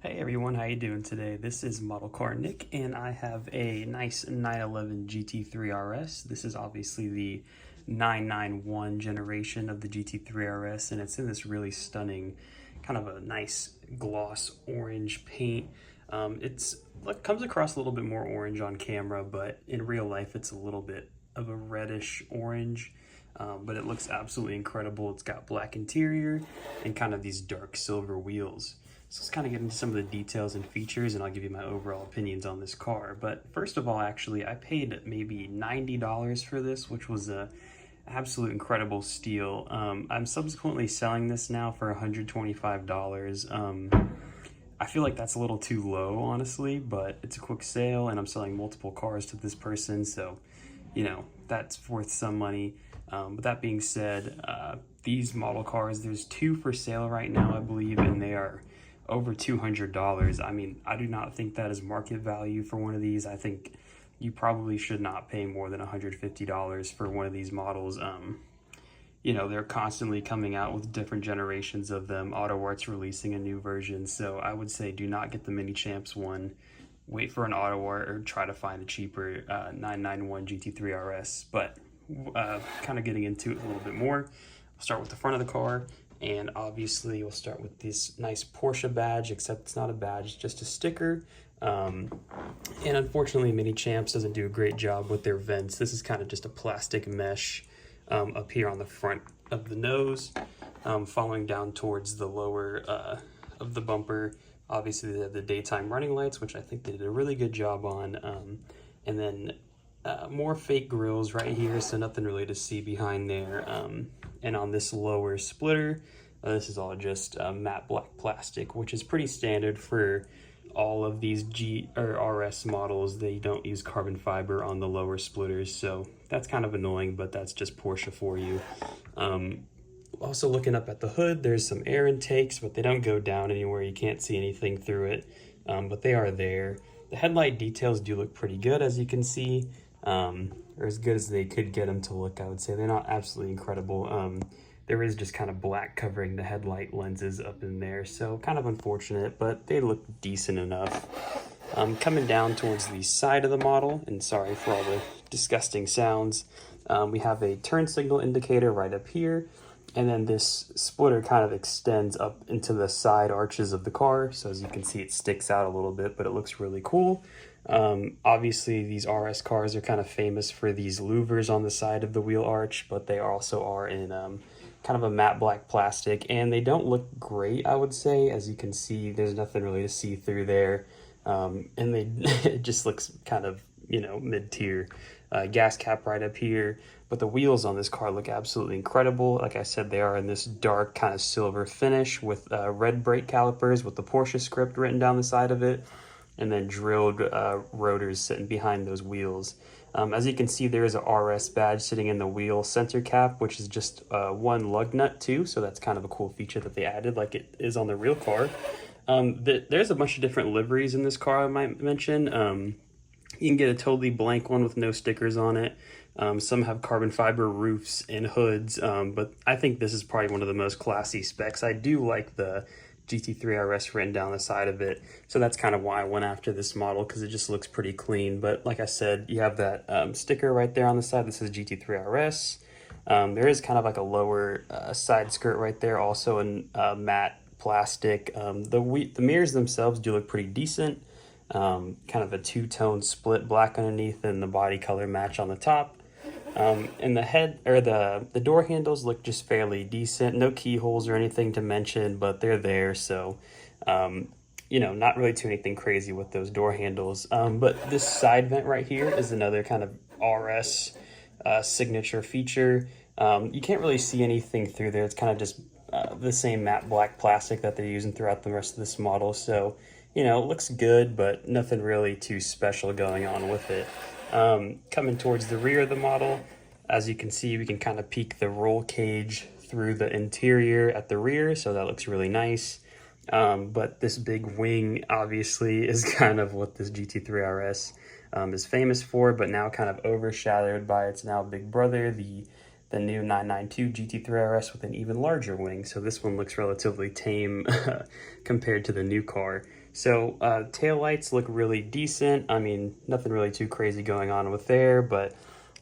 Hey everyone, how you doing today? This is Modelcarnick, and I have a nice 911 GT3 RS. This is obviously the 991 generation of the GT3 RS, and it's in this really stunning, kind of a nice gloss orange paint. It comes across a little bit more orange on camera, but in real life it's a little bit of a reddish orange. But it looks absolutely incredible. It's got black interior and kind of these dark silver wheels. So let's kind of get into some of the details and features, and I'll give you my overall opinions on this car. But first of all, actually, I paid maybe $90 for this, which was a absolute incredible steal. I'm subsequently selling this now for $125. I feel like that's a little too low, honestly, but it's a quick sale, and I'm selling multiple cars to this person, so, you know, that's worth some money. But that being said, these model cars, there's two for sale right now, I believe, and they are over $200. I mean, I do not think that is market value for one of these. I think you probably should not pay more than $150 for one of these models. You know, they're constantly coming out with different generations of them. Auto Art's releasing a new version, so I would say do not get the Minichamps one. Wait for an Auto Art or try to find a cheaper 991 GT3 RS. But kind of getting into it a little bit more, we'll start with the front of the car. And obviously we'll start with this nice Porsche badge, except it's not a badge, it's just a sticker. And unfortunately Minichamps doesn't do a great job with their vents. This is kind of just a plastic mesh up here on the front of the nose, following down towards the lower of the bumper. Obviously they have the daytime running lights, which I think they did a really good job on. And then more fake grills right here, so nothing really to see behind there. And on this lower splitter, this is all just matte black plastic, which is pretty standard for all of these RS models. They don't use carbon fiber on the lower splitters, so that's kind of annoying, but that's just Porsche for you. Also looking up at the hood, there's some air intakes, but they don't go down anywhere. You can't see anything through it, but they are there. The headlight details do look pretty good, as you can see. Or as good as they could get them to look, I would say. They're not absolutely incredible. There is just kind of black covering the headlight lenses up in there, so kind of unfortunate, but they look decent enough. Coming down towards the side of the model, and sorry for all the disgusting sounds, we have a turn signal indicator right up here, and then this splitter kind of extends up into the side arches of the car, so as you can see it sticks out a little bit, but it looks really cool. Obviously these RS cars are kind of famous for these louvers on the side of the wheel arch, but they also are in kind of a matte black plastic, and they don't look great, I would say. As you can see, there's nothing really to see through there, and it just looks kind of, you know, mid-tier. Gas cap right up here, but the wheels on this car look absolutely incredible. Like I said, they are in this dark kind of silver finish with red brake calipers with the Porsche script written down the side of it, and then drilled rotors sitting behind those wheels. As you can see, there is a RS badge sitting in the wheel center cap, which is just one lug nut too, so that's kind of a cool feature that they added like it is on the real car. There's a bunch of different liveries in this car, I might mention. You can get a totally blank one with no stickers on it. Some have carbon fiber roofs and hoods, but I think this is probably one of the most classy specs. I do like the GT3 RS written down the side of it, so that's kind of why I went after this model, because it just looks pretty clean. But like I said, you have that sticker right there on the side that says GT3 RS. There is kind of like a lower side skirt right there, also in matte plastic. The mirrors themselves do look pretty decent. Kind of a two-tone split, black underneath and the body color match on the top. And the head, or the door handles look just fairly decent. No keyholes or anything to mention, but they're there, so you know, not really too anything crazy with those door handles. But this side vent right here is another kind of RS signature feature. You can't really see anything through there. It's kind of just the same matte black plastic that they're using throughout the rest of this model, so you know, it looks good, but nothing really too special going on with it. Coming towards the rear of the model, as you can see, we can kind of peek the roll cage through the interior at the rear, so that looks really nice. But this big wing obviously is kind of what this GT3 RS is famous for, but now kind of overshadowed by its now big brother, the new 992 GT3 RS with an even larger wing. So this one looks relatively tame compared to the new car. So taillights look really decent. I mean, nothing really too crazy going on with there, but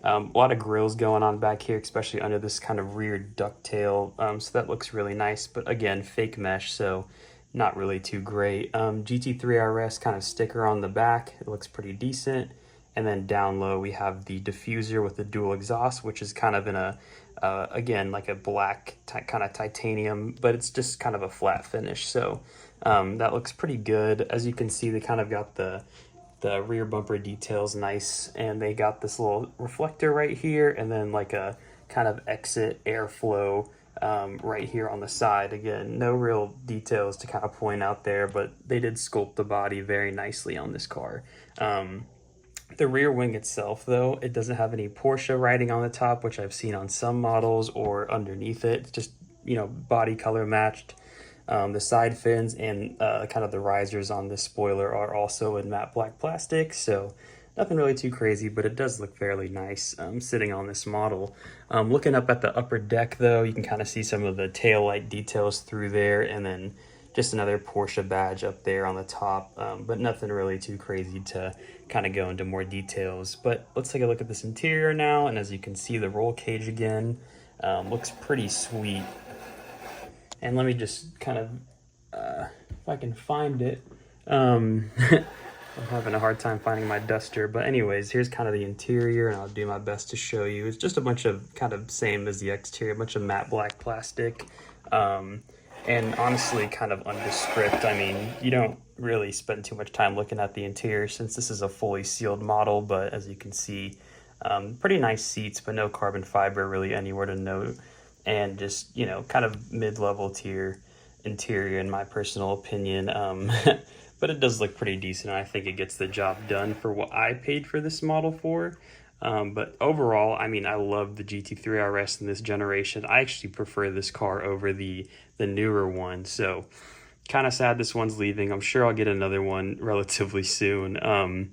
a lot of grills going on back here, especially under this kind of rear ducktail. So that looks really nice, but again, fake mesh, so not really too great. GT3 RS kind of sticker on the back. It looks pretty decent. And then down low, we have the diffuser with the dual exhaust, which is kind of in a, again, like a black kind of titanium, but it's just kind of a flat finish. So that looks pretty good. As you can see, they kind of got the rear bumper details nice, and they got this little reflector right here, and then like a kind of exit airflow right here on the side. Again, no real details to kind of point out there, but they did sculpt the body very nicely on this car. The rear wing itself, though, it doesn't have any Porsche writing on the top, which I've seen on some models, or underneath it. It's just, you know, body color matched. The side fins and kind of the risers on this spoiler are also in matte black plastic, so nothing really too crazy, but it does look fairly nice sitting on this model. Looking up at the upper deck, though, you can kind of see some of the tail light details through there, and then just another Porsche badge up there on the top, but nothing really too crazy to kind of go into more details. But let's take a look at this interior now, and as you can see, the roll cage again looks pretty sweet. And let me just kind of, if I can find it, I'm having a hard time finding my duster, but anyways, here's kind of the interior, and I'll do my best to show you. It's just a bunch of kind of same as the exterior, a bunch of matte black plastic. And honestly, kind of undescript. I mean, you don't really spend too much time looking at the interior since this is a fully sealed model, but as you can see, pretty nice seats, but no carbon fiber really anywhere to note. And just, you know, kind of mid-level tier interior in my personal opinion. But it does look pretty decent, and I think it gets the job done for what I paid for this model for. But overall, I mean, I love the GT3 RS in this generation. I actually prefer this car over the newer one, so kind of sad this one's leaving. I'm sure I'll get another one relatively soon.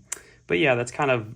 But yeah, that's kind of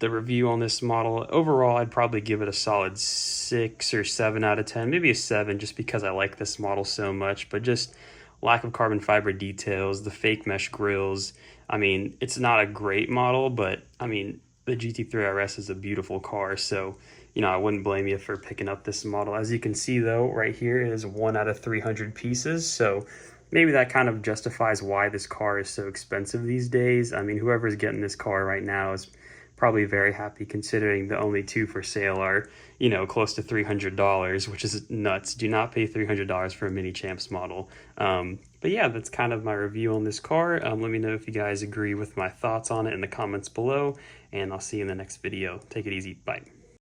the review on this model. Overall, I'd probably give it a solid 6 or 7 out of 10, maybe a 7, just because I like this model so much. But just lack of carbon fiber details, the fake mesh grills. I mean, it's not a great model, but I mean, the GT3 RS is a beautiful car, so you know, I wouldn't blame you for picking up this model. As you can see, though, right here is 1 out of 300 pieces, so maybe that kind of justifies why this car is so expensive these days. I mean, whoever's getting this car right now is probably very happy, considering the only 2 for sale are, you know, close to $300, which is nuts. Do not pay $300 for a Minichamps model. But yeah, that's kind of my review on this car. Let me know if you guys agree with my thoughts on it in the comments below, and I'll see you in the next video. Take it easy. Bye.